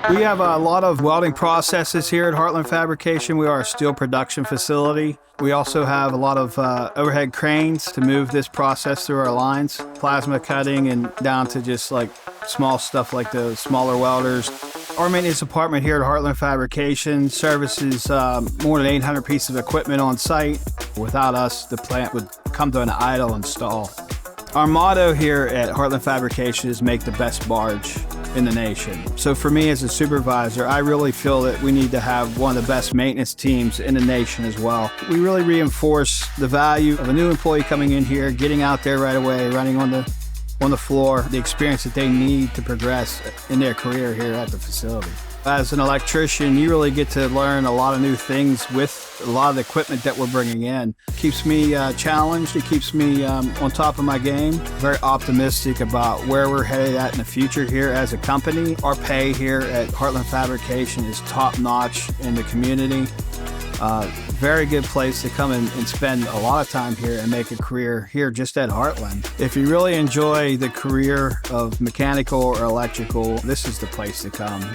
We have a lot of welding processes here at Heartland Fabrication. We are a steel production facility. We also have a lot of overhead cranes to move this process through our lines, plasma cutting and down to just like small stuff like the smaller welders. Our maintenance department here at Heartland Fabrication services more than 800 pieces of equipment on site. Without us, the plant would come to an idle and stall. Our motto here at Heartland Fabrication is make the best barge in the nation. So for me as a supervisor, I really feel that we need to have one of the best maintenance teams in the nation as well. We really reinforce the value of a new employee coming in here, getting out there right away, running on the floor, the experience that they need to progress in their career here at the facility. As an electrician, you really get to learn a lot of new things with a lot of the equipment that we're bringing in. It keeps me challenged, it keeps me on top of my game. Very optimistic about where we're headed at in the future here as a company. Our pay here at Heartland Fabrication is top notch in the community. Very good place to come and spend a lot of time here and make a career here just at Heartland. If you really enjoy the career of mechanical or electrical, this is the place to come.